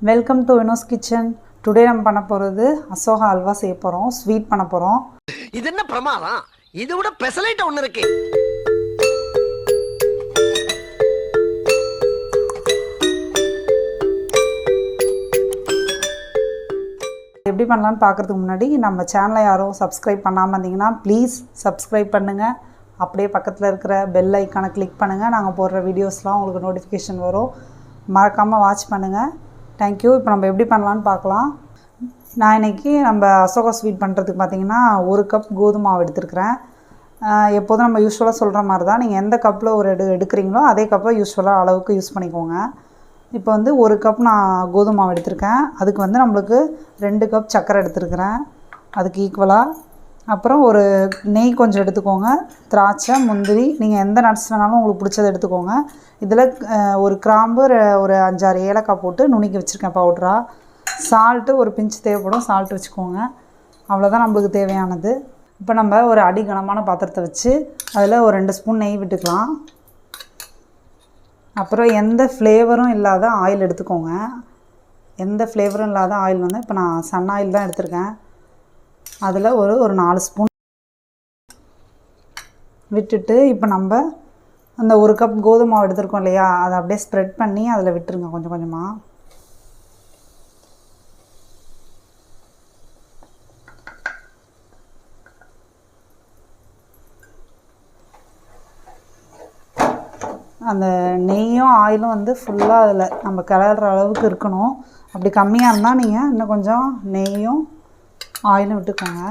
Welcome to Vino's kitchen. Today நம்ம பண்ண போகிறது அசோகா அல்வா செய்ய போகிறோம். ஸ்வீட் பண்ண போகிறோம். இது என்ன பிரமாதம்? இது விட பெசலைட் ஒன்று இருக்கு. எப்படி பண்ணலான்னு பார்க்குறதுக்கு முன்னாடி நம்ம சேனலை யாரும் சப்ஸ்கிரைப் பண்ணாமல் இருந்தீங்கன்னா ப்ளீஸ் சப்ஸ்கிரைப் பண்ணுங்கள். அப்படியே பக்கத்தில் இருக்கிற பெல் ஐக்கானை கிளிக் பண்ணுங்கள். நாங்கள் போடுற வீடியோஸ்லாம் உங்களுக்கு நோட்டிஃபிகேஷன் வரும். மறக்காமல் வாட்ச் பண்ணுங்கள். தேங்க்யூ. இப்போ நம்ம எப்படி பண்ணலான்னு பார்க்கலாம். நான் இன்றைக்கி நம்ம அசோகா ஸ்வீட் பண்ணுறதுக்கு பார்த்திங்கன்னா 1 கப் கோதுமை மாவு எடுத்துருக்கிறேன். எப்போதும் நம்ம யூஸ்வலாக சொல்கிற மாதிரி தான், நீங்கள் எந்த கப்பில் ஒரு எடுக்கிறீங்களோ அதே கப்பை யூஸ்வலாக அளவுக்கு யூஸ் பண்ணிக்கோங்க. இப்போ வந்து 1 கப் நான் கோதுமை மாவு எடுத்திருக்கேன். அதுக்கு வந்து நம்மளுக்கு 2 கப் சர்க்கரை எடுத்துருக்கிறேன் அதுக்கு ஈக்குவலாக. அப்புறம் ஒரு நெய் கொஞ்சம் எடுத்துக்கோங்க. திராட்சை, முந்திரி, நீங்கள் எந்த நட்ஸ் வேணாலும் உங்களுக்கு பிடிச்சதை எடுத்துக்கோங்க. இதில் ஒரு கிராம்பு, ஒரு 5-6 ஏலக்காய் போட்டு நுணுக்கி வச்சுருக்கேன் பவுட்ராக. சால்ட்டு ஒரு பிஞ்சு தேவைப்படும், சால்ட் வச்சுக்கோங்க. அவ்வளோதான் நம்மளுக்கு தேவையானது. இப்போ நம்ம ஒரு அடிகனமான பாத்திரத்தை வச்சு அதில் ஒரு 2 ஸ்பூன் நெய் விட்டுக்கலாம். அப்புறம் எந்த ஃப்ளேவரும் இல்லாத ஆயில் எடுத்துக்கோங்க. எந்த ஃப்ளேவரும் இல்லாத ஆயில் வந்து இப்போ நான் சன் ஆயில் தான் எடுத்திருக்கேன். அதில் ஒரு 4 ஸ்பூன் விட்டுட்டு இப்போ நம்ம அந்த 1 கப் கோதுமை மாவு எடுத்துருக்கோம் இல்லையா, அதை அப்படியே ஸ்ப்ரெட் பண்ணி அதில் விட்டுருங்க கொஞ்சம் கொஞ்சமாக. அந்த நெய்யும் ஆயிலும் வந்து ஃபுல்லாக அதில் நம்ம கிளற அளவுக்கு இருக்கணும். அப்படி கம்மியாக இருந்தால் நீங்கள் இன்னும் கொஞ்சம் நெய்யும் ஆயிலும் விட்டுக்கோங்க.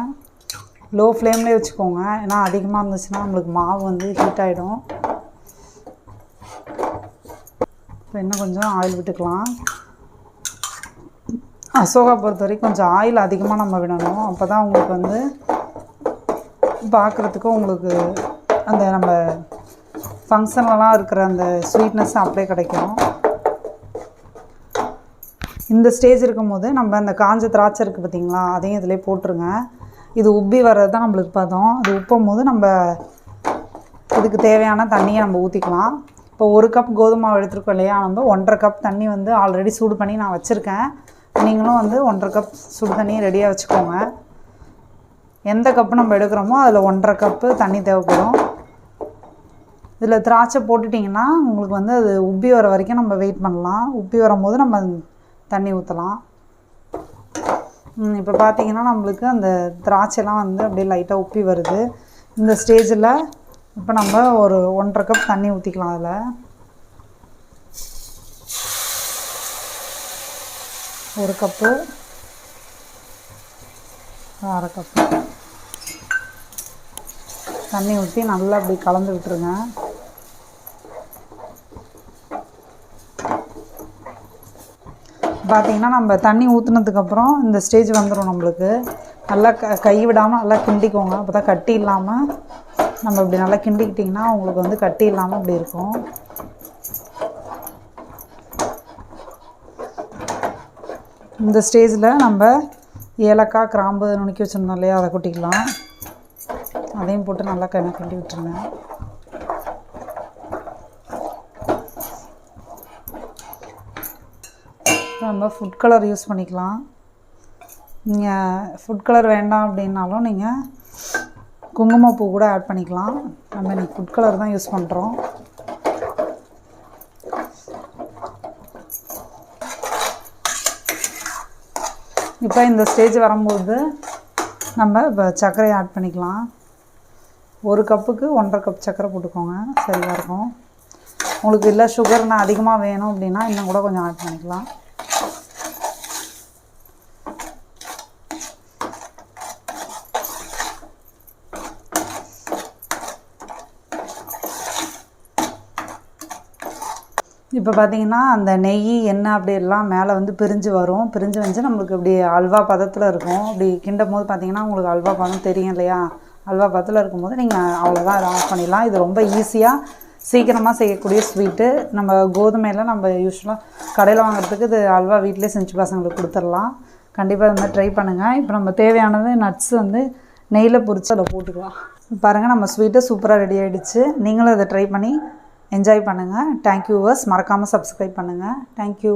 லோ ஃப்ளேம்லேயே வச்சுக்கோங்க, ஏன்னா அதிகமாக இருந்துச்சுன்னா நம்மளுக்கு மாவு வந்து ஹீட் ஆகிடும். இப்போ இன்னும் கொஞ்சம் ஆயில் விட்டுக்கலாம். அசோகா பொறுத்த வரைக்கும் கொஞ்சம் ஆயில் அதிகமாக நம்ம விடணும். அப்போ தான் உங்களுக்கு வந்து பார்க்குறதுக்கு உங்களுக்கு அந்த நம்ம ஃபங்க்ஷன்லலாம் இருக்கிற அந்த ஸ்வீட்னஸ் அப்படியே கிடைக்கும். இந்த ஸ்டேஜ் இருக்கும்போது நம்ம அந்த காஞ்ச திராட்சை இருக்குது பார்த்திங்களா, அதையும் இதிலே போட்டுருங்க. இது உப்பி வர்றது தான் நம்மளுக்கு பார்த்தோம். அது உப்பும் போது நம்ம இதுக்கு தேவையான தண்ணியை நம்ம ஊற்றிக்கலாம். இப்போ 1 கப் கோதுமை மாவு எடுத்துருக்கோம் இல்லையா, நம்ம 1.5 கப் தண்ணி வந்து ஆல்ரெடி சூடு பண்ணி நான் வச்சுருக்கேன். நீங்களும் வந்து 1.5 கப் சுடு தண்ணி ரெடியாக வச்சுக்கோங்க. எந்த கப்பு நம்ம எடுக்கிறோமோ அதில் 1.5 கப்பு தண்ணி தேவைப்படும். இதில் திராட்சை போட்டுட்டிங்கன்னா உங்களுக்கு வந்து அது உப்பி வர வரைக்கும் நம்ம வெயிட் பண்ணலாம். உப்பி வரும்போது நம்ம தண்ணி ஊற்றலாம். இப்போ பார்த்திங்கன்னா நம்மளுக்கு அந்த திராட்சைலாம் வந்து அப்படியே லைட்டாக உப்பி வருது. இந்த ஸ்டேஜில் இப்போ நம்ம ஒரு 1.5 கப் தண்ணி ஊற்றிக்கலாம். அதில் 1 கப்பு, 1/2 கப்பு தண்ணி ஊற்றி நல்லா அப்படி கலந்து விட்டுருங்க. பார்த்திங்கன்னா நம்ம தண்ணி ஊற்றுனதுக்கப்புறம் இந்த ஸ்டேஜ் வந்துடும். நம்மளுக்கு நல்லா கை விடாமல் நல்லா கிண்டிக்கோங்க. அப்போ தான் கட்டி இல்லாமல் நம்ம இப்படி நல்லா கிண்டிக்கிட்டிங்கன்னா உங்களுக்கு வந்து கட்டி இல்லாமல் இப்படி இருக்கும். இந்த ஸ்டேஜில் நம்ம ஏலக்காய், கிராம்பு நுணுக்கி வச்சுருந்தோம் இல்லையா, அதை கொட்டிக்கலாம். அதையும் போட்டு நல்லா கிண்டி விட்டுருங்க. நம்ம ஃபுட் கலர் யூஸ் பண்ணிக்கலாம். நீங்கள் ஃபுட் கலர் வேண்டாம் அப்படின்னாலும் நீங்கள் குங்குமப்பூ கூட ஆட் பண்ணிக்கலாம். நம்ம இன்றைக்கி ஃபுட் கலர் தான் யூஸ் பண்ணுறோம். இப்போ இந்த ஸ்டேஜ் வரும்போது நம்ம இப்போ சர்க்கரையை ஆட் பண்ணிக்கலாம். 1 கப்புக்கு 1.5 கப் சர்க்கரை போட்டுக்கோங்க, சரியாக இருக்கும். உங்களுக்கு இல்லை சுகர்னால் அதிகமாக வேணும் அப்படின்னா இன்னும் கூட கொஞ்சம் ஆட் பண்ணிக்கலாம். இப்போ பார்த்திங்கன்னா அந்த நெய், எண்ணெய் அப்படி எல்லாம் மேலே வந்து பிரிஞ்சு வரும். பிரிஞ்சு வந்து நம்மளுக்கு இப்படி அல்வா பதத்தில் இருக்கும். இப்படி கிண்டும் போது பார்த்திங்கன்னா உங்களுக்கு அல்வா பதம் தெரியும் இல்லையா. அல்வா பதத்தில் இருக்கும்போது நீங்கள் அவ்வளோதான் இதை ஆஃப் பண்ணிடலாம். இது ரொம்ப ஈஸியாக சீக்கிரமாக செய்யக்கூடிய ஸ்வீட்டு. நம்ம கோதுமையில் நம்ம யூஸ்வலாக கடையில் வாங்குறதுக்கு இது அல்வா வீட்டிலே செஞ்சு பசங்களுக்கு கொடுத்துடலாம். கண்டிப்பாக இது மாதிரி ட்ரை பண்ணுங்கள். இப்போ நம்ம தேவையானது நட்ஸ் வந்து நெய்யில் பொரித்து அதை போட்டுக்கலாம். பாருங்கள், நம்ம ஸ்வீட்டு சூப்பராக ரெடி ஆகிடுச்சு. நீங்களும் இதை ட்ரை பண்ணி என்ஜாய் பண்ணுங்கள். Thank you viewers. மறக்காமல் சப்ஸ்கிரைப் பண்ணுங்கள். தேங்க்யூ.